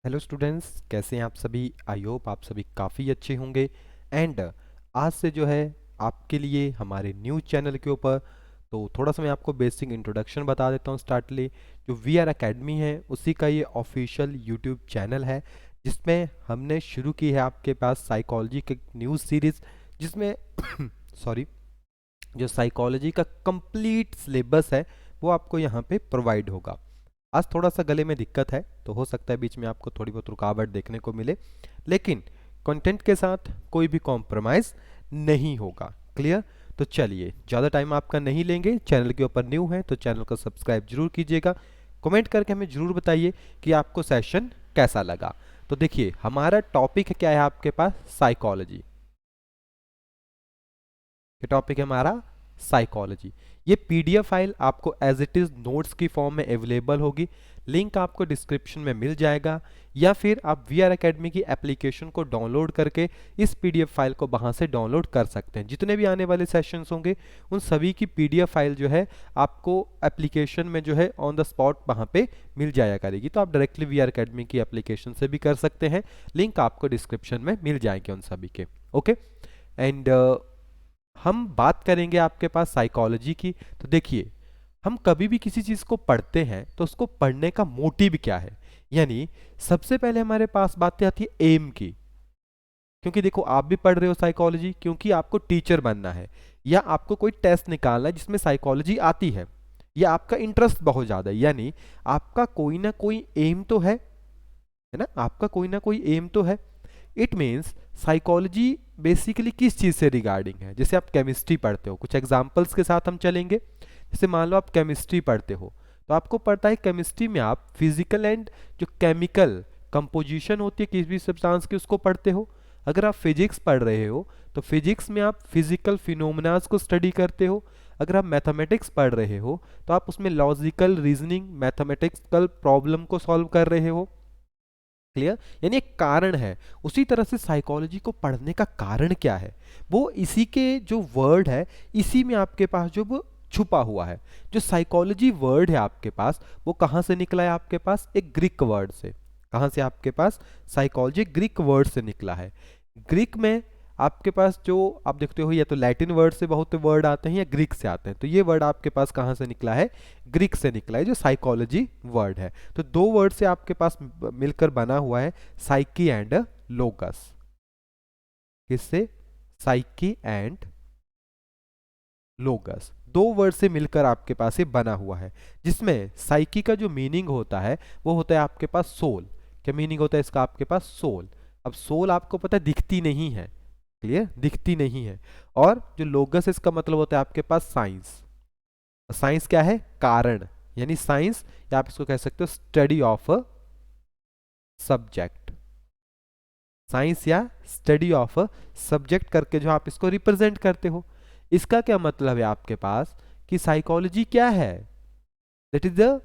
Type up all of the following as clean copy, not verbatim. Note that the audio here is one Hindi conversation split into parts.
हेलो स्टूडेंट्स, कैसे हैं आप सभी। आई होप आप सभी काफ़ी अच्छे होंगे। एंड आज से जो है आपके लिए हमारे न्यूज़ चैनल के ऊपर तो थोड़ा सा मैं आपको बेसिक इंट्रोडक्शन बता देता हूँ। स्टार्टली जो वी आर एकेडमी है उसी का ये ऑफिशियल यूट्यूब चैनल है, जिसमें हमने शुरू की है आपके पास साइकोलॉजी की न्यूज़ सीरीज़, जिसमें सॉरी, जो साइकोलॉजी का कंप्लीट सिलेबस है वो आपको यहाँ पे प्रोवाइड होगा। आज थोड़ा सा गले में दिक्कत है तो हो सकता है बीच में आपको थोड़ी बहुत रुकावट देखने को मिले, लेकिन कंटेंट के साथ कोई भी कॉम्प्रोमाइज़ नहीं होगा। क्लियर? तो चलिए ज़्यादा टाइम आपका नहीं लेंगे। चैनल के ऊपर न्यू है तो चैनल को सब्सक्राइब जरूर कीजिएगा। कमेंट करके हमें ज़रूर बताइए कि आपको सेशन कैसा लगा। तो देखिए हमारा टॉपिक क्या है आपके पास, साइकोलॉजी। ये टॉपिक है हमारा साइकोलॉजी। ये पीडीएफ फाइल आपको एज इट इज़ नोट्स की फॉर्म में अवेलेबल होगी। लिंक आपको डिस्क्रिप्शन में मिल जाएगा, या फिर आप वी आर अकेडमी की एप्लीकेशन को डाउनलोड करके इस पीडीएफ फाइल को वहाँ से डाउनलोड कर सकते हैं। जितने भी आने वाले सेशंस होंगे उन सभी की पीडीएफ फाइल जो है आपको एप्लीकेशन में जो है ऑन द स्पॉट वहाँ पे मिल जाया करेगी। तो आप डायरेक्टली वी आर अकेडमी की एप्लीकेशन से भी कर सकते हैं। लिंक आपको डिस्क्रिप्शन में मिल जाएंगे उन सभी के। ओके। एंड हम बात करेंगे आपके पास साइकोलॉजी की। तो देखिए, हम कभी भी किसी चीज़ को पढ़ते हैं तो उसको पढ़ने का मोटिव क्या है, यानी सबसे पहले हमारे पास बातें आती है एम की। क्योंकि देखो, आप भी पढ़ रहे हो साइकोलॉजी क्योंकि आपको टीचर बनना है, या आपको कोई टेस्ट निकालना है जिसमें साइकोलॉजी आती है, या आपका इंटरेस्ट बहुत ज़्यादा है, यानी आपका कोई ना कोई एम तो है ना, आपका कोई ना कोई एम तो है। इट मीन्स साइकोलॉजी बेसिकली किस चीज़ से रिगार्डिंग है। जैसे आप केमिस्ट्री पढ़ते हो, कुछ एग्जांपल्स के साथ हम चलेंगे। जैसे मान लो आप केमिस्ट्री पढ़ते हो तो आपको पता है केमिस्ट्री में आप फिजिकल एंड जो केमिकल कंपोजिशन होती है किसी भी सब्सटेंस की उसको पढ़ते हो। अगर आप फिजिक्स पढ़ रहे हो तो फिजिक्स में आप फिजिकल फिनोमेनास को स्टडी करते हो। अगर आप मैथमेटिक्स पढ़ रहे हो तो आप उसमें लॉजिकल रीजनिंग मैथमेटिकल प्रॉब्लम को सॉल्व कर रहे हो। क्लियर? यानी एक कारण है। उसी तरह से साइकोलॉजी को पढ़ने का कारण क्या है, वो इसी के जो वर्ड है इसी में आपके पास जो वो छुपा हुआ है। जो साइकोलॉजी वर्ड है आपके पास वो कहाँ से निकला है, आपके पास एक ग्रीक वर्ड से। कहाँ से आपके पास साइकोलॉजी ग्रीक वर्ड से निकला है। ग्रीक में आपके पास जो आप देखते हो या तो लैटिन वर्ड से बहुत वर्ड आते हैं या ग्रीक से आते हैं। तो ये वर्ड आपके पास कहाँ से निकला है, ग्रीक से निकला है, जो साइकोलॉजी वर्ड है। तो दो वर्ड से आपके पास मिलकर बना हुआ है, साइकी एंड लोगस। किससे? साइकी एंड लोगस, दो वर्ड से मिलकर आपके पास ये बना हुआ है, जिसमें साइकी का जो मीनिंग होता है वो होता है आपके पास सोल। क्या मीनिंग होता है इसका आपके पास? सोल। अब सोल आपको पता है दिखती नहीं है। क्लियर? दिखती नहीं है। और जो लोगस इसका मतलब होता है आपके पास साइंस। साइंस क्या है? कारण, यानी साइंस, या आप इसको कह सकते हो study of a subject. Science या स्टडी ऑफ अ सब्जेक्ट करके जो आप इसको रिप्रेजेंट करते हो। इसका क्या मतलब है आपके पास कि साइकोलॉजी क्या है? That is the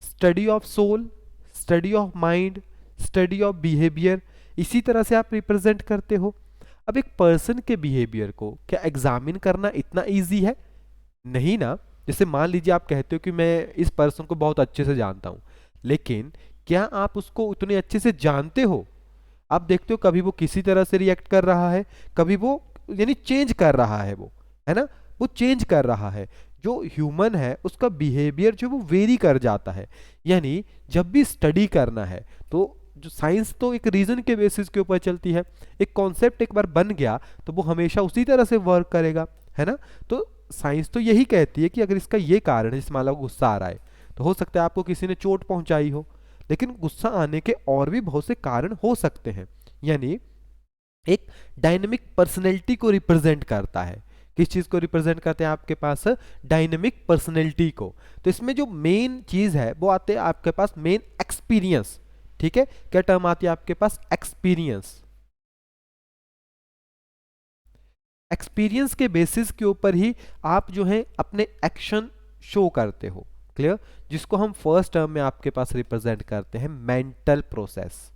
study of soul, study of mind, study of behaviour. इसी तरह से आप रिप्रेजेंट करते हो। अब एक पर्सन के बिहेवियर को क्या एग्जामिन करना इतना इजी है? नहीं ना। जैसे मान लीजिए आप कहते हो कि मैं इस पर्सन को बहुत अच्छे से जानता हूं, लेकिन क्या आप उसको उतने अच्छे से जानते हो? आप देखते हो कभी वो किसी तरह से रिएक्ट कर रहा है, कभी वो यानी चेंज कर रहा है, वो है ना, वो चेंज कर रहा है। जो ह्यूमन है उसका बिहेवियर जो वो वेरी कर जाता है। यानी जब भी स्टडी करना है तो जो साइंस तो एक रीजन के बेसिस के ऊपर चलती है। एक कॉन्सेप्ट एक बार बन गया तो वो हमेशा उसी तरह से वर्क करेगा, है ना। तो साइंस तो यही कहती है कि अगर इसका ये कारण है, जैसे मान लो गुस्सा आ रहा है तो हो सकता है आपको किसी ने चोट पहुंचाई हो, लेकिन गुस्सा आने के और भी बहुत से कारण हो सकते हैं। यानी एक डायनेमिक पर्सनैलिटी को रिप्रेजेंट करता है। किस चीज को रिप्रेजेंट करते हैं आपके पास? डायनेमिक पर्सनैलिटी को। तो इसमें जो मेन चीज है वो आते हैं आपके पास मेन एक्सपीरियंस। ठीक है? क्या टर्म आती है आपके पास? एक्सपीरियंस। एक्सपीरियंस के बेसिस के ऊपर ही आप जो है अपने एक्शन शो करते हो। क्लियर? जिसको हम फर्स्ट टर्म में आपके पास रिप्रेजेंट करते हैं मेंटल प्रोसेस।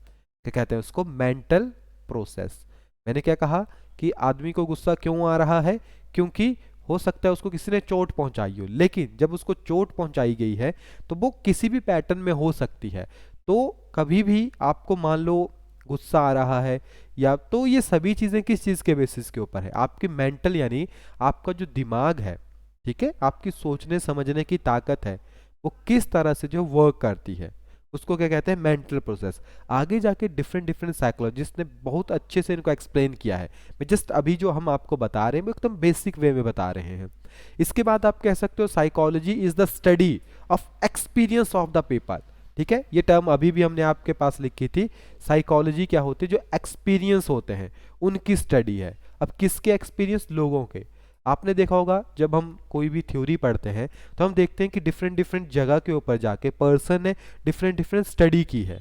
क्या कहते हैं उसको? Mental process. मैंने क्या कहा कि आदमी को गुस्सा क्यों आ रहा है? क्योंकि हो सकता है उसको किसी ने चोट पहुंचाई हो, लेकिन जब उसको चोट पहुंचाई गई है तो वो किसी भी पैटर्न में हो सकती है। तो कभी भी आपको मान लो गुस्सा आ रहा है, या तो ये सभी चीज़ें किस चीज़ के बेसिस के ऊपर है, आपकी मेंटल यानी आपका जो दिमाग है, ठीक है, आपकी सोचने समझने की ताकत है, वो किस तरह से जो वर्क करती है, उसको क्या कहते हैं, मेंटल प्रोसेस। आगे जाके डिफरेंट डिफरेंट साइकोलॉजिस्ट ने बहुत अच्छे से इनको एक्सप्लेन किया है। मैं जस्ट अभी जो हम आपको बता रहे हैं वो एकदम बेसिक वे में बता रहे हैं। इसके बाद आप कह सकते हो psychology is the study of experience of the people. ठीक है, ये टर्म अभी भी हमने आपके पास लिखी थी। साइकोलॉजी क्या होती है, जो एक्सपीरियंस होते हैं उनकी स्टडी है। अब किसके एक्सपीरियंस, लोगों के। आपने देखा होगा जब हम कोई भी थ्योरी पढ़ते हैं तो हम देखते हैं कि डिफरेंट डिफरेंट जगह के ऊपर जाके पर्सन ने डिफरेंट डिफरेंट स्टडी की है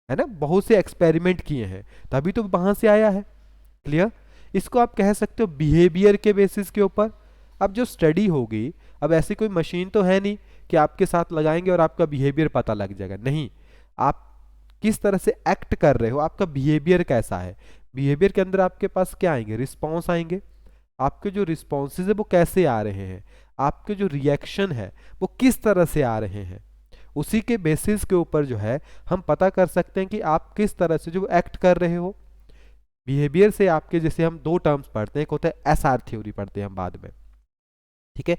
ना, बहुत से एक्सपेरिमेंट किए हैं, तभी तो वहां से आया है। क्लियर। इसको आप कह सकते हो बिहेवियर के बेसिस के ऊपर। अब जो स्टडी होगी, अब ऐसी कोई मशीन तो है नहीं कि आपके साथ लगाएंगे और आपका बिहेवियर पता लग जाएगा, नहीं। आप किस तरह से एक्ट कर रहे हो, आपका बिहेवियर कैसा है, बिहेवियर के अंदर आपके पास क्या आएंगे, रिस्पॉन्स आएंगे। आपके जो रिस्पॉन्सेज है वो कैसे आ रहे हैं, आपके जो रिएक्शन है वो किस तरह से आ रहे हैं, उसी के बेसिस के ऊपर जो है हम पता कर सकते हैं कि आप किस तरह से जो एक्ट कर रहे हो। बिहेवियर से आपके, जैसे हम दो टर्म्स पढ़ते हैं, एक होता है एसआर थ्योरी, पढ़ते हैं हम बाद में, ठीक है,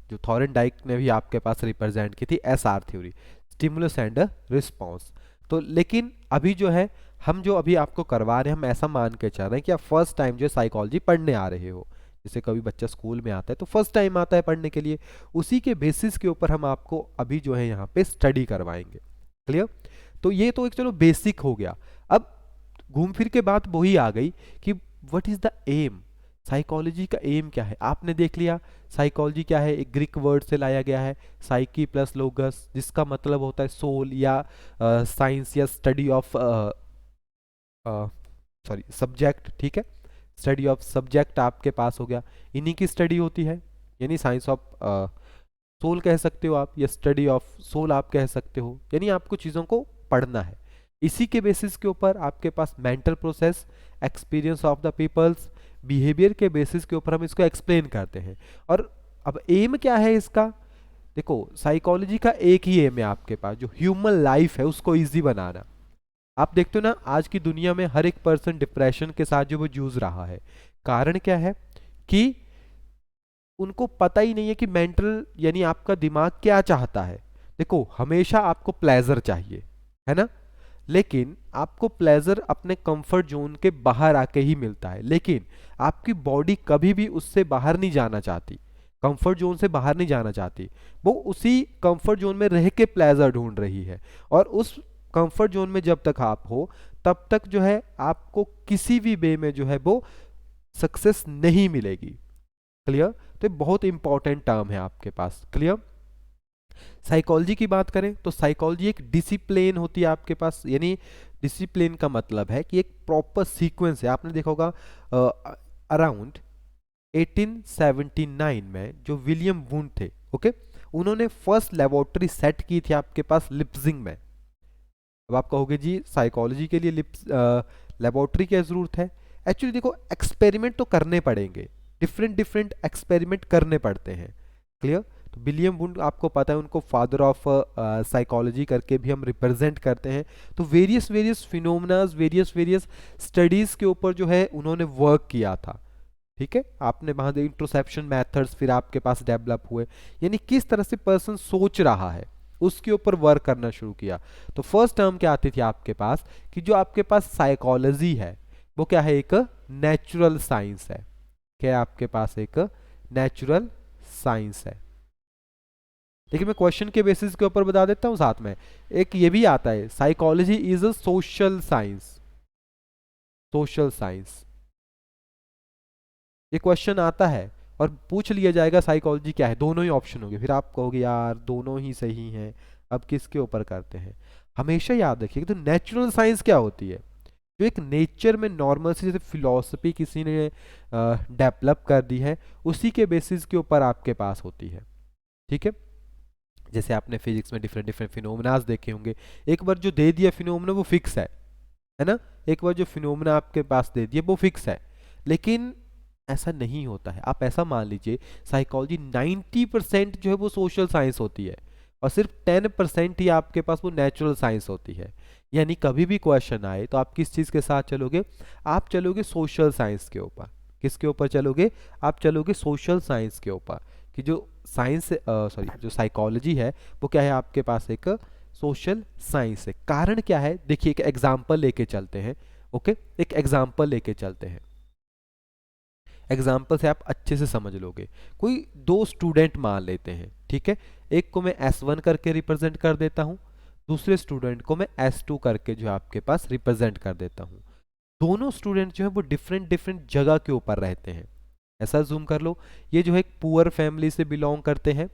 जो थॉरेनडाइक ने भी आपके पास रिप्रेजेंट की थी, SR theory, stimulus and response. तो लेकिन अभी जो है हम जो अभी आपको करवा रहे हैं, हम ऐसा मान के चल रहे हैं कि आप फर्स्ट टाइम जो साइकोलॉजी पढ़ने आ रहे हो। जैसे कभी बच्चा स्कूल में आता है तो फर्स्ट टाइम आता है पढ़ने के लिए, उसी के बेसिस के ऊपर हम आपको अभी जो है यहाँ पे स्टडी करवाएंगे। क्लियर। तो ये तो एक चलो बेसिक हो गया। अब घूम फिर के बात वही आ गई कि what is the aim, psychology का एम क्या है। आपने देख लिया साइकोलॉजी क्या है, एक ग्रीक वर्ड से लाया गया है, साइकी प्लस लोगस, जिसका मतलब होता है सोल या साइंस या स्टडी ऑफ सॉरी सब्जेक्ट। ठीक है, स्टडी ऑफ सब्जेक्ट आपके पास हो गया, इन्हीं की स्टडी होती है, यानी साइंस ऑफ सोल कह सकते हो आप, या स्टडी ऑफ सोल आप कह सकते हो, यानी आपको चीज़ों को पढ़ना है। इसी के बेसिस के ऊपर आपके पास mental process, experience of the peoples, behaviour के बेसिस के ऊपर हम इसको एक्सप्लेन करते हैं। और अब एम क्या है इसका, देखो साइकोलॉजी का एक ही एम है आपके पास, जो ह्यूमन लाइफ है उसको इजी बनाना। आप देखते हो ना आज की दुनिया में हर एक पर्सन डिप्रेशन के साथ जो वो जूझ रहा है, कारण क्या है कि उनको पता ही नहीं है कि मेंटल यानी आपका दिमाग क्या चाहता है। देखो हमेशा आपको प्लेजर चाहिए, है ना, लेकिन आपको प्लेजर अपने कंफर्ट जोन के बाहर आके ही मिलता है, लेकिन आपकी बॉडी कभी भी उससे बाहर नहीं जाना चाहती, कंफर्ट जोन से बाहर नहीं जाना चाहती, वो उसी कंफर्ट जोन में रह के प्लेजर ढूंढ रही है। और उस कंफर्ट जोन में जब तक आप हो तब तक जो है आपको किसी भी वे में जो है वो सक्सेस नहीं मिलेगी। क्लियर। तो ये बहुत इंपॉर्टेंट टर्म है आपके पास। क्लियर। साइकोलॉजी की बात करें तो साइकोलॉजी एक डिसिप्लिन होती है आपके पास, यानी डिसिप्लिन का मतलब है कि एक प्रॉपर सीक्वेंस है। आपने देखा होगा अराउंड 1879 में जो विलियम वुंड थे, ओके, उन्होंने फर्स्ट लेबोरेटरी सेट की थी आपके पास लिप्जिंग में। अब आप कहोगे जी साइकोलॉजी के लिए लेबोरेटरी की जरूरत है। एक्चुअली देखो एक्सपेरिमेंट तो करने पड़ेंगे, डिफरेंट डिफरेंट एक्सपेरिमेंट करने पड़ते हैं। क्लियर। तो विलियम वुंड आपको पता है, उनको फादर ऑफ साइकोलॉजी करके भी हम रिप्रेजेंट करते हैं। तो various various phenomenas, various various studies के ऊपर जो है उन्होंने वर्क किया था। ठीक है, आपने वहां इंट्रोसेप्शन मेथड्स फिर आपके पास डेवलप हुए, यानी किस तरह से पर्सन सोच रहा है उसके ऊपर वर्क करना शुरू किया। तो फर्स्ट टर्म क्या आती थी आपके पास कि जो आपके पास साइकोलॉजी है वो क्या है, एक नेचुरल साइंस है। क्या है आपके पास, एक नेचुरल साइंस है। लेकिन मैं क्वेश्चन के बेसिस के ऊपर बता देता हूं साथ में, एक ये भी आता है psychology is a social science. Social science ये क्वेश्चन आता है और पूछ लिया जाएगा साइकोलॉजी क्या है, दोनों ही ऑप्शन होंगे, फिर आप कहोगे यार दोनों ही सही हैं, अब किसके ऊपर करते हैं। हमेशा याद रखिए तो नेचुरल साइंस क्या होती है, जो एक नेचर में नॉर्मल से जैसे फिलॉसफी किसी ने डेवलप कर दी है उसी के बेसिस के ऊपर आपके पास होती है। ठीक है, जैसे आपने फिजिक्स में डिफरेंट डिफरेंट फिनोमेनास देखे होंगे, एक बार जो दे दिया फिनोमेना वो फिक्स है ना, एक बार जो फिनोमेना आपके पास दे दिया वो फिक्स है। लेकिन ऐसा नहीं होता है। आप ऐसा मान लीजिए साइकोलॉजी 90% जो है वो सोशल साइंस होती है, और सिर्फ 10% ही आपके पास वो नेचुरल साइंस होती है। यानी कभी भी क्वेश्चन आए तो आप किस चीज़ के साथ चलोगे, आप चलोगे सोशल साइंस के ऊपर। किसके ऊपर चलोगे, आप चलोगे सोशल साइंस के ऊपर। कि जो साइंस सॉरी जो साइकोलॉजी है वो क्या है आपके पास, एक सोशल साइंस है। कारण क्या है, देखिए एक एग्जाम्पल लेके चलते हैं। ओके, एक एग्जाम्पल लेके चलते हैं। एग्जाम्पल से आप अच्छे से समझ लोगे। कोई दो स्टूडेंट मान लेते हैं, ठीक है। एक को मैं S1 करके रिप्रेजेंट कर देता हूँ, दूसरे स्टूडेंट को मैं S2 करके जो है आपके पास रिप्रेजेंट कर देता हूँ। दोनों स्टूडेंट जो है वो डिफरेंट डिफरेंट जगह के ऊपर रहते हैं। ऐसा जूम कर लो, ये जो है एक पुअर फैमिली से बिलोंग करते हैं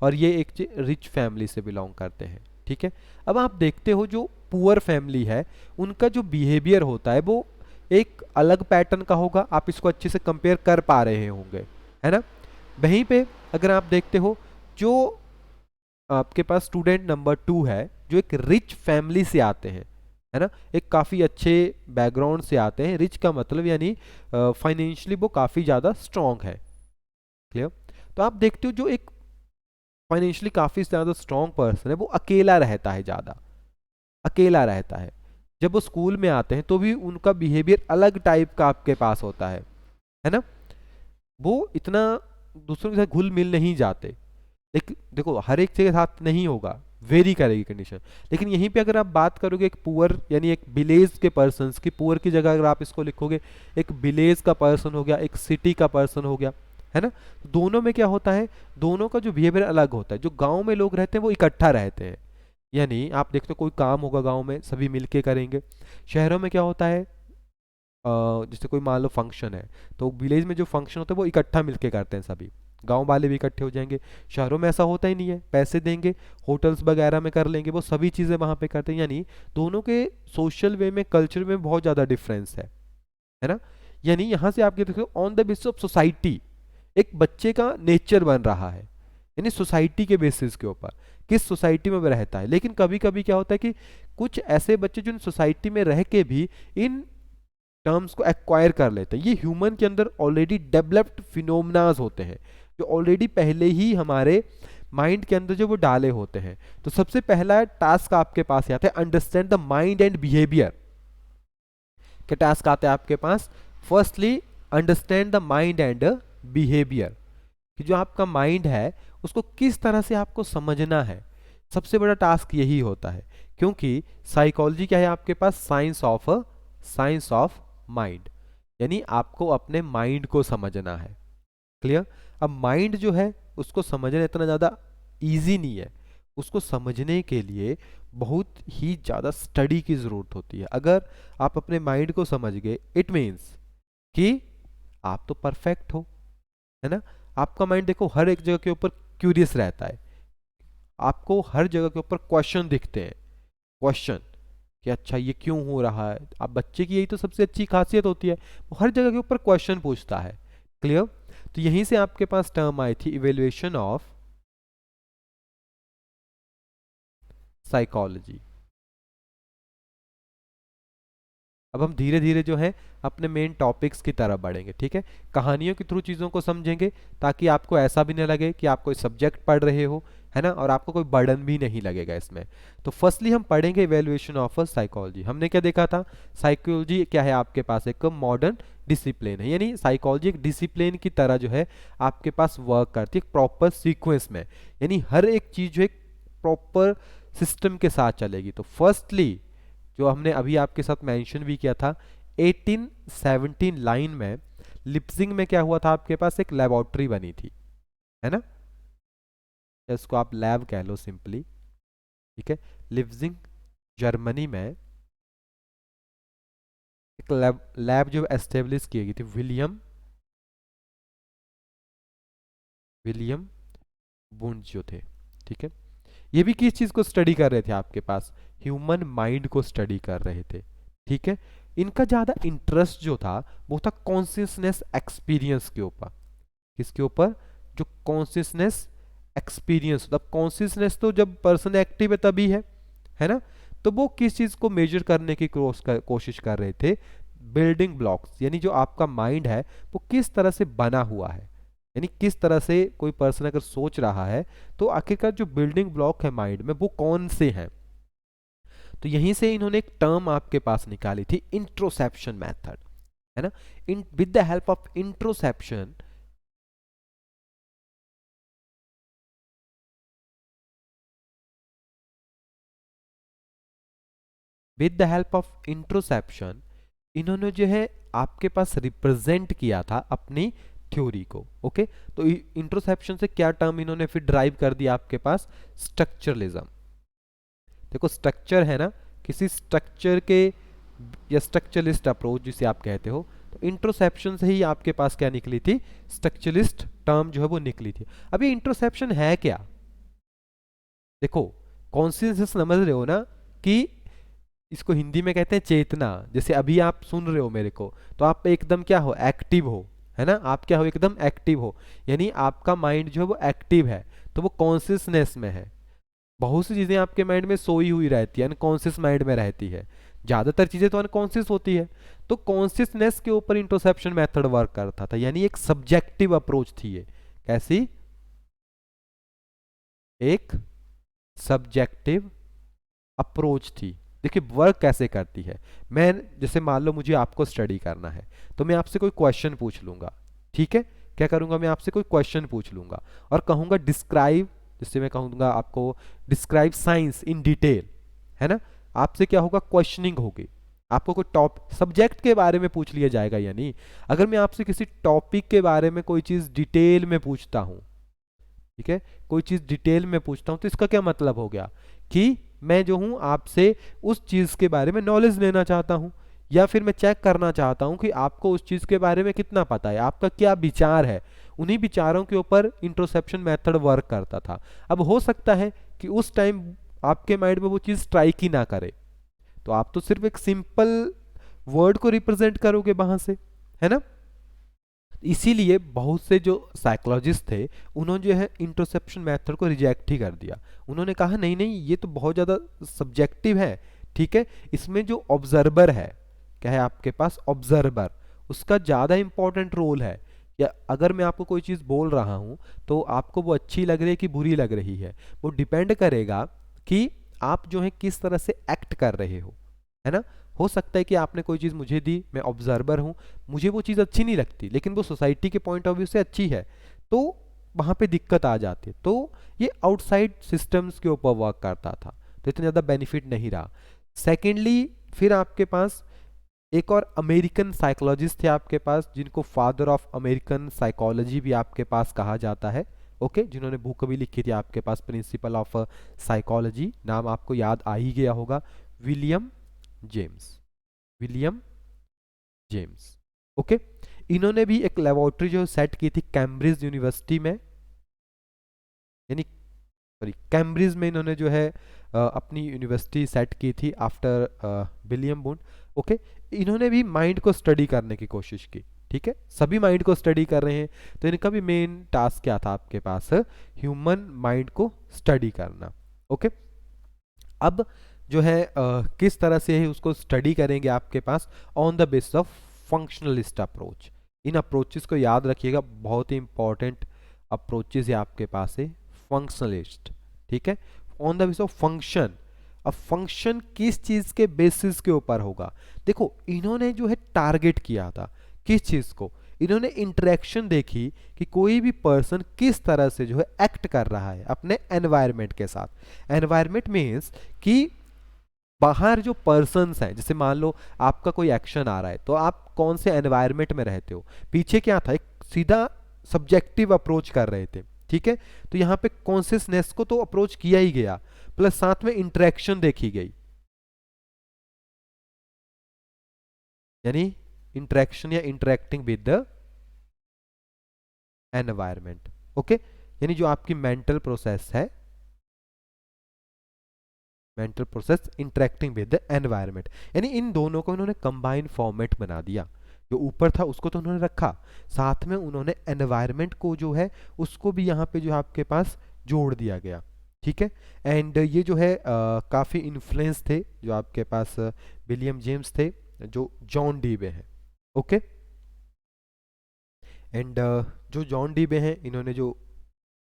और ये एक रिच फैमिली से बिलोंग करते हैं, ठीक है। अब आप देखते हो जो पुअर फैमिली है उनका जो बिहेवियर होता है वो एक अलग पैटर्न का होगा। आप इसको अच्छे से कंपेयर कर पा रहे होंगे, है ना। वहीं पे अगर आप देखते हो जो आपके पास स्टूडेंट नंबर 2 है जो एक रिच फैमिली से आते हैं, है ना, एक काफ़ी अच्छे बैकग्राउंड से आते हैं। रिच का मतलब यानी फाइनेंशियली वो काफ़ी ज़्यादा स्ट्रांग है। क्लियर। तो आप देखते हो जो एक फाइनेंशियली काफ़ी ज़्यादा स्ट्रांग पर्सन है वो अकेला रहता है, ज़्यादा अकेला रहता है। जब वो स्कूल में आते हैं तो भी उनका बिहेवियर अलग टाइप का आपके पास होता है ना। वो इतना दूसरों के साथ घुल मिल नहीं जाते। लेकिन देखो हर एक के साथ नहीं होगा, वेरी करेगी कंडीशन। लेकिन यहीं पे अगर आप बात करोगे एक पुअर यानी एक विलेज के पर्सन की, पुअर की जगह अगर आप इसको लिखोगे एक विलेज का पर्सन हो गया, एक सिटी का पर्सन हो गया, है ना। दोनों में क्या होता है, दोनों का जो बिहेवियर अलग होता है। जो गांव में लोग रहते हैं वो इकट्ठा रहते हैं, यानी आप देखते हो कोई काम होगा गांव में सभी मिलके करेंगे। शहरों में क्या होता है, जैसे कोई मान लो फंक्शन है तो विलेज में जो फंक्शन होता है वो इकट्ठा मिलके करते हैं, सभी गांव वाले भी इकट्ठे हो जाएंगे। शहरों में ऐसा होता ही नहीं है, पैसे देंगे होटल्स वगैरह में कर लेंगे, वो सभी चीज़ें वहाँ पे करते हैं। यानी दोनों के सोशल वे में, कल्चर में बहुत ज़्यादा डिफरेंस है ना। यानी यहाँ से आप ये देखो on the basis of society एक बच्चे का नेचर बन रहा है, यानी सोसाइटी के बेसिस के ऊपर किस सोसाइटी में वह रहता है। लेकिन कभी कभी क्या होता है कि कुछ ऐसे बच्चे जो सोसाइटी में रह के भी इन टर्म्स को एक्वायर कर लेते हैं। ये ह्यूमन के अंदर ऑलरेडी डेवलप्ड फिनोमनाज होते हैं जो ऑलरेडी पहले ही हमारे माइंड के अंदर जो वो डाले होते हैं। तो सबसे पहला टास्क आपके पास आता है understand the mind and behaviour. क्या टास्क आता है आपके पास, firstly understand the mind and behaviour, कि जो आपका माइंड है उसको किस तरह से आपको समझना है। सबसे बड़ा टास्क यही होता है, क्योंकि साइकोलॉजी क्या है आपके पास, साइंस ऑफ माइंड, यानी आपको अपने माइंड को समझना है। क्लियर। अब माइंड जो है उसको समझना इतना ज़्यादा इजी नहीं है, उसको समझने के लिए बहुत ही ज़्यादा स्टडी की ज़रूरत होती है। अगर आप अपने माइंड को समझ गए इट मीन्स कि आप तो परफेक्ट हो, है ना। आपका माइंड देखो हर एक जगह के ऊपर क्यूरियस रहता है, आपको हर जगह के ऊपर क्वेश्चन दिखते हैं, क्वेश्चन कि अच्छा ये क्यों हो रहा है। आप बच्चे की यही तो सबसे अच्छी खासियत होती है, वो हर जगह के ऊपर क्वेश्चन पूछता है। क्लियर। तो यहीं से आपके पास टर्म आई थी इवेल्युएशन ऑफ साइकोलॉजी। अब हम धीरे धीरे जो है अपने मेन टॉपिक्स की तरफ बढ़ेंगे, ठीक है। कहानियों के थ्रू चीज़ों को समझेंगे ताकि आपको ऐसा भी नहीं लगे कि आप कोई सब्जेक्ट पढ़ रहे हो, है ना, और आपको कोई बर्डन भी नहीं लगेगा इसमें। तो फर्स्टली हम पढ़ेंगे इवेल्युएशन ऑफ साइकोलॉजी। हमने क्या देखा था, साइकोलॉजी क्या है आपके पास, एक मॉडर्न डिसिप्लिन है, यानी साइकोलॉजी एक डिसिप्लिन की तरह जो है आपके पास वर्क करती है, एक प्रॉपर सीक्वेंस में, यानी हर एक चीज़ जो एक प्रॉपर सिस्टम के साथ चलेगी। तो फर्स्टली जो हमने अभी आपके साथ मेंशन भी किया था 1817 लाइन में लिप्जिंग में क्या हुआ था, आपके पास एक लेबोरेटरी बनी थी, है ना, इसको आप लैब कह लो सिंपली, ठीक है। लिप्जिंग जर्मनी में एक लैब जो एस्टेब्लिश की गई थी, विलियम वुंड जो थे, ठीक है। ये भी किस चीज को स्टडी कर रहे थे आपके पास, ह्यूमन माइंड को स्टडी कर रहे थे, ठीक है। इनका ज्यादा इंटरेस्ट जो था वो था कॉन्शियसनेस एक्सपीरियंस के ऊपर। किसके ऊपर, जो कॉन्शियसनेस एक्सपीरियंस, मतलब कॉन्शियसनेस तो जब पर्सन एक्टिव है तभी है ना। तो वो किस चीज को मेजर करने की कोशिश कर रहे थे, बिल्डिंग ब्लॉक्स, यानी जो आपका माइंड है वो किस तरह से बना हुआ है। यानी किस तरह से कोई पर्सन अगर सोच रहा है तो आखिरकार जो बिल्डिंग ब्लॉक है माइंड में वो कौन से हैं। तो यहीं से इन्होंने एक टर्म आपके पास निकाली थी, इंट्रोसेप्शन मेथड, है ना। In with the help of introspection, with the help of introspection इन्होंने जो है आपके पास रिप्रेजेंट किया था अपनी थ्योरी को। ओके, तो इंट्रोसेप्शन से क्या टर्म इन्होंने फिर ड्राइव कर दिया आपके पास, स्ट्रक्चरलिज्म। देखो स्ट्रक्चर है ना, किसी स्ट्रक्चर के या स्ट्रक्चरलिस्ट अप्रोच जिसे आप कहते हो, तो इंट्रोसेप्शन से ही आपके पास क्या निकली थी, स्ट्रक्चरलिस्ट टर्म जो है वो निकली थी। अब ये इंट्रोसेप्शन है क्या, देखो कॉन्शियसनेस समझ रहे हो ना, कि इसको हिंदी में कहते हैं चेतना। जैसे अभी आप सुन रहे हो मेरे को, तो आप एकदम क्या हो, एक्टिव हो, है ना, आप क्या हो, एकदम एक्टिव हो, यानी आपका माइंड जो है वो एक्टिव है, तो वो कॉन्शियसनेस में है। बहुत सी चीजें आपके माइंड में सोई हुई रहती है, अनकॉन्शियस माइंड में रहती है, ज्यादातर चीजें तो अनकॉन्शियस होती है। तो कॉन्शियसनेस के ऊपर इंट्रोसेप्शन मेथड वर्क करता था, यानी एक सब्जेक्टिव अप्रोच थी ये। कैसी, एक सब्जेक्टिव अप्रोच थी। देखिए वर्क कैसे करती है, मैं जैसे मान लो मुझे आपको स्टडी करना है, तो मैं आपसे कोई क्वेश्चन पूछ लूंगा, ठीक है, क्या करूंगा, मैं आपसे कोई क्वेश्चन पूछ लूंगा और कहूंगा डिस्क्राइब, जिससे मैं कहूंगा आपको डिस्क्राइब साइंस इन डिटेल, है ना। आपसे क्या होगा, क्वेश्चनिंग होगी, आपको कोई टॉप सब्जेक्ट के बारे में पूछ लिया जाएगा। यानी अगर मैं आपसे किसी टॉपिक के बारे में कोई चीज डिटेल में पूछता हूं, ठीक है, कोई चीज डिटेल में पूछता हूं, तो इसका क्या मतलब हो गया कि मैं जो हूं आपसे उस चीज के बारे में नॉलेज लेना चाहता हूं, या फिर मैं चेक करना चाहता हूं कि आपको उस चीज के बारे में कितना पता है, आपका क्या विचार है। उन्हीं विचारों के ऊपर इंट्रोसेप्शन मेथड वर्क करता था। अब हो सकता है कि उस टाइम आपके माइंड में वो चीज स्ट्राइक ही ना करे, तो आप तो सिर्फ एक सिंपल वर्ड को रिप्रेजेंट करोगे वहां से, है ना। इसीलिए बहुत से जो साइकोलॉजिस्ट थे, उन्होंने जो है इंट्रोसेप्शन मेथड को रिजेक्ट ही कर दिया। उन्होंने कहा नहीं नहीं, ये तो बहुत ज़्यादा सब्जेक्टिव है, ठीक है, इसमें जो ऑब्जर्वर है, क्या है आपके पास, ऑब्जर्वर, उसका ज़्यादा इंपॉर्टेंट रोल है। या अगर मैं आपको कोई चीज़ बोल रहा हूँ तो आपको वो अच्छी लग रही है कि बुरी लग रही है, वो डिपेंड करेगा कि आप जो है किस तरह से एक्ट कर रहे हो, है ना। हो सकता है कि आपने कोई चीज़ मुझे दी, मैं ऑब्जर्वर हूँ, मुझे वो चीज़ अच्छी नहीं लगती, लेकिन वो सोसाइटी के पॉइंट ऑफ व्यू से अच्छी है, तो वहाँ पे दिक्कत आ जाती है। तो ये आउटसाइड सिस्टम्स के ऊपर वर्क करता था, तो इतना ज़्यादा बेनिफिट नहीं रहा। सेकेंडली फिर आपके पास एक और अमेरिकन साइकोलॉजिस्ट थे आपके पास, जिनको फादर ऑफ अमेरिकन साइकोलॉजी भी आपके पास कहा जाता है। ओके, जिन्होंने बुक भी लिखी थी आपके पास, प्रिंसिपल ऑफ साइकोलॉजी, नाम आपको याद आ ही गया होगा, William James, William James. Okay, इन्होंने भी एक लेबोरेटरी जो सेट की थी कैम्ब्रिज यूनिवर्सिटी में, यानी सॉरी कैम्ब्रिज में इन्होंने जो है अपनी यूनिवर्सिटी सेट की थी आफ्टर विलियम बून। ओके, इन्होंने भी माइंड को स्टडी करने की कोशिश की, ठीक है, सभी माइंड को स्टडी कर रहे हैं, तो इनका भी मेन टास्क क्या था आपके पास, ह्यूमन माइंड को स्टडी करना। ओके, अब जो है किस तरह से है उसको स्टडी करेंगे आपके पास, on the basis of functionalist approach. इन अप्रोचेस को याद रखिएगा, बहुत ही इंपॉर्टेंट अप्रोचेस है आपके पास है फंक्शनलिस्ट, ठीक है, on the basis of function. अब फंक्शन किस चीज के बेसिस के ऊपर होगा, देखो इन्होंने जो है टारगेट किया था किस चीज को, इन्होंने इंटरेक्शन देखी कि कोई भी पर्सन किस तरह से जो है एक्ट कर रहा है अपने एनवायरनमेंट के साथ। एनवायरनमेंट मीन्स कि बाहर जो पर्सन्स हैं, जैसे मान लो आपका कोई एक्शन आ रहा है, तो आप कौन से एनवायरनमेंट में रहते हो। पीछे क्या था, एक सीधा सब्जेक्टिव अप्रोच कर रहे थे, ठीक है, तो यहाँ पे कॉन्शियसनेस को तो अप्रोच किया ही गया, प्लस साथ में इंटरेक्शन देखी गई, यानी इंटरेक्शन या interacting with the environment. Okay, यानी जो आपकी मेंटल प्रोसेस है, mental process interacting with the environment, यानी इन दोनों को इन्होंने कंबाइन फॉर्मेट बना दिया। जो ऊपर था उसको तो उन्होंने रखा, साथ में उन्होंने एनवायरनमेंट को जो है उसको भी यहाँ पे जो आपके पास जोड़ दिया गया, ठीक है। एंड ये जो है काफ़ी इन्फ्लुएंस थे जो आपके पास विलियम जेम्स थे, जो जॉन डीवे हैं। ओके, एंड जो जॉन डीबे हैं, इन्होंने जो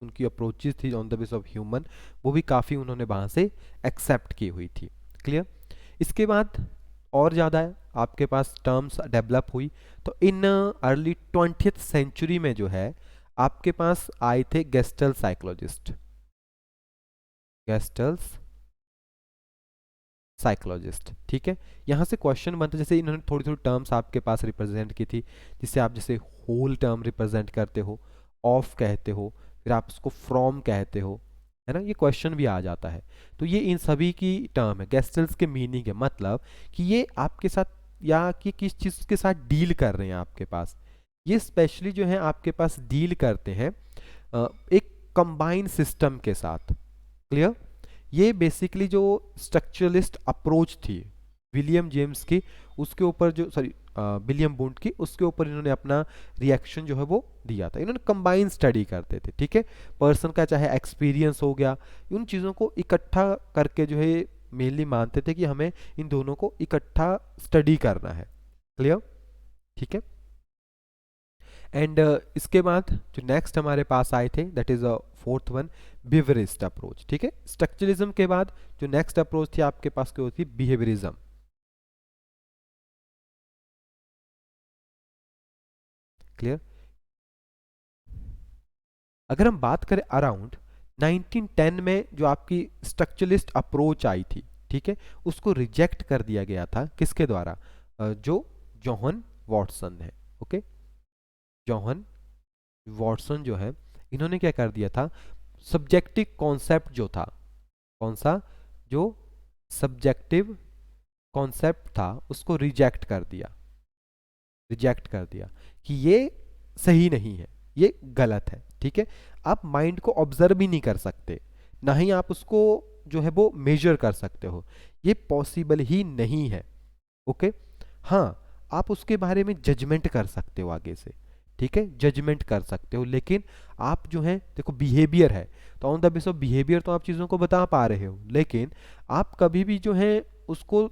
उनकी अप्रोचेस थी on the base of human, वो भी काफ़ी उन्होंने वहाँ से एक्सेप्ट की हुई थी। क्लियर। इसके बाद और ज़्यादा आपके पास टर्म्स डेवलप हुई, तो इन अर्ली 20th सेंचुरी में जो है आपके पास आए थे गेस्टल साइकोलॉजिस्ट, गेस्टल्स साइकोलॉजिस्ट। ठीक है, यहाँ से क्वेश्चन बनता है, जैसे इन्होंने थोड़ी थोड़ी टर्म्स आपके पास रिप्रेजेंट की थी, जिससे आप जैसे होल टर्म रिप्रेजेंट करते हो, ऑफ कहते हो, फिर आप उसको फ्रॉम कहते हो, है ना, ये क्वेश्चन भी आ जाता है। तो ये इन सभी की टर्म है, गेस्टल्स के मीनिंग है, मतलब कि ये आपके साथ या कि किस चीज़ के साथ डील कर रहे हैं आपके पास। ये स्पेशली जो है आपके पास डील करते हैं एक कंबाइंड सिस्टम के साथ। क्लियर। ये बेसिकली जो स्ट्रक्चरलिस्ट अप्रोच थी विलियम जेम्स की, उसके ऊपर जो विलियम बुंट की, उसके ऊपर इन्होंने अपना रिएक्शन जो है वो दिया था। इन्होंने कंबाइन स्टडी करते थे। ठीक है, पर्सन का चाहे एक्सपीरियंस हो गया, उन चीज़ों को इकट्ठा करके जो है मेनली मानते थे कि हमें इन दोनों को इकट्ठा स्टडी करना है। क्लियर। ठीक है। एंड इसके बाद जो नेक्स्ट हमारे पास आए थे, that is a fourth one, behaviourist approach. ठीक है, स्ट्रक्चरलिज्म के बाद जो नेक्स्ट अप्रोच थी आपके पास क्या होती, बिहेवियरिज्म। क्लियर। अगर हम बात करें अराउंड 1910 में जो आपकी स्ट्रक्चरलिस्ट अप्रोच आई थी, ठीक है, उसको रिजेक्ट कर दिया गया था किसके द्वारा, जो जॉन वॉटसन है। ओके, जॉन वॉटसन जो है, इन्होंने क्या कर दिया था, सब्जेक्टिव कॉन्सेप्ट जो था, कौन सा, जो सब्जेक्टिव कॉन्सेप्ट था, उसको रिजेक्ट कर दिया, रिजेक्ट कर दिया कि ये सही नहीं है, ये गलत है। ठीक है, आप माइंड को ऑब्जर्व भी नहीं कर सकते, ना ही आप उसको जो है वो मेजर कर सकते हो, ये पॉसिबल ही नहीं है। ओके, हाँ, आप उसके बारे में जजमेंट कर सकते हो आगे से, ठीक है, जजमेंट कर सकते हो, लेकिन आप जो है देखो बिहेवियर है, तो on the base of behaviour तो आप चीज़ों को बता पा रहे हो, लेकिन आप कभी भी जो है उसको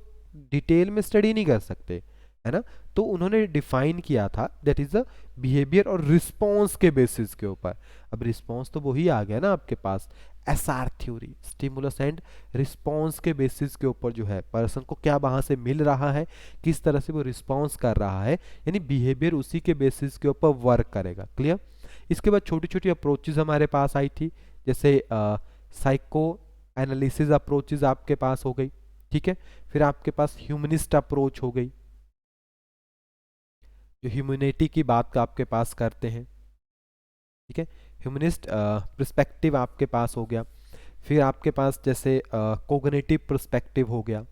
डिटेल में स्टडी नहीं कर सकते, है ना। तो उन्होंने डिफाइन किया था दैट इज द बिहेवियर और रिस्पॉन्स के बेसिस के ऊपर। अब रिस्पॉन्स तो वही आ गया ना आपके पास, SR theory, stimulus and response के बेसिस के ऊपर जो है पर्सन को क्या वहां से मिल रहा है, किस तरह से वो रिस्पॉन्स कर रहा है, यानी बिहेवियर उसी के बेसिस के ऊपर वर्क करेगा। क्लियर। इसके बाद छोटी छोटी अप्रोचेज हमारे पास आई थी, जैसे साइको एनालिसिस अप्रोचेज आपके पास हो गई। ठीक है, फिर आपके पास ह्यूमनिस्ट अप्रोच हो गई, जो ह्यूमैनिटी की बात का आपके पास करते हैं। ठीक है, ह्यूमनिस्ट पर्सपेक्टिव आपके पास हो गया। फिर आपके पास जैसे कोग्निटिव पर्सपेक्टिव हो गया,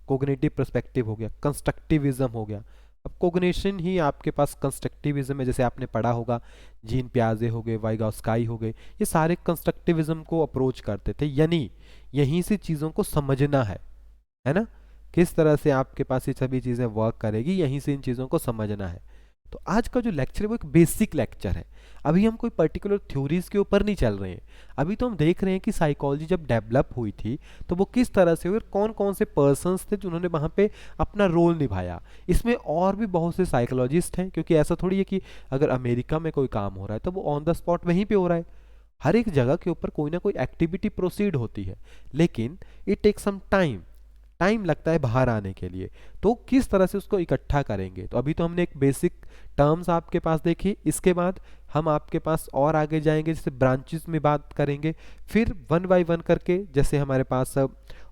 कोग्निटिव पर्सपेक्टिव हो गया, कंस्ट्रक्टिविज्म हो गया। अब कोग्निशन ही आपके पास कंस्ट्रक्टिविज्म है, जैसे आपने पढ़ा होगा, जीन प्याजे हो गए, वाइगॉस्काई हो गए, ये सारे कंस्ट्रक्टिविज्म को अप्रोच करते थे, यानी यहीं से चीज़ों को समझना है ना, किस तरह से आपके पास ये सभी चीज़ें वर्क करेगी, यहीं से इन चीज़ों को समझना है। तो आज का जो लेक्चर है वो एक बेसिक लेक्चर है, अभी हम कोई पर्टिकुलर थ्योरीज के ऊपर नहीं चल रहे हैं। अभी तो हम देख रहे हैं कि साइकोलॉजी जब डेवलप हुई थी तो वो किस तरह से हुई, कौन कौन से पर्सन्स थे जिन्होंने वहाँ पे अपना रोल निभाया। इसमें और भी बहुत से साइकोलॉजिस्ट हैं, क्योंकि ऐसा थोड़ी है कि अगर अमेरिका में कोई काम हो रहा है तो वो ऑन द स्पॉट वहीं पे हो रहा है, हर एक जगह के ऊपर कोई ना कोई एक्टिविटी प्रोसीड होती है, लेकिन it take some time, time लगता है बाहर आने के लिए। तो किस तरह से उसको इकट्ठा करेंगे, तो अभी तो हमने एक बेसिक टर्म्स आपके पास देखी, इसके बाद हम आपके पास और आगे जाएंगे, जैसे ब्रांचेस में बात करेंगे, फिर वन बाय वन करके, जैसे हमारे पास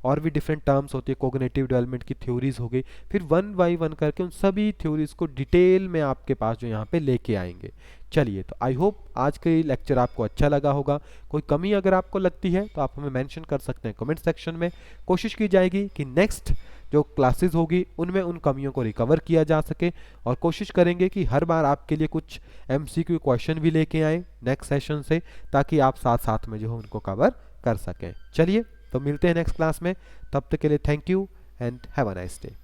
और भी डिफरेंट टर्म्स होती है, कोग्निटिव डेवलपमेंट की थ्योरीज हो गई, फिर वन बाय वन करके उन सभी थ्योरीज को डिटेल में आपके पास जो यहाँ पे लेके आएंगे। चलिए, तो आई होप आज का ये लेक्चर आपको अच्छा लगा होगा। कोई कमी अगर आपको लगती है तो आप हमें मेंशन कर सकते हैं कमेंट सेक्शन में। कोशिश की जाएगी कि नेक्स्ट जो क्लासेस होगी उनमें उन कमियों को रिकवर किया जा सके, और कोशिश करेंगे कि हर बार आपके लिए कुछ एमसीक्यू क्वेश्चन भी लेके आए नेक्स्ट सेशन से, ताकि आप साथ साथ में जो है उनको कवर कर सकें। चलिए, तो मिलते हैं नेक्स्ट क्लास में, तब तक के लिए thank you and have a nice day.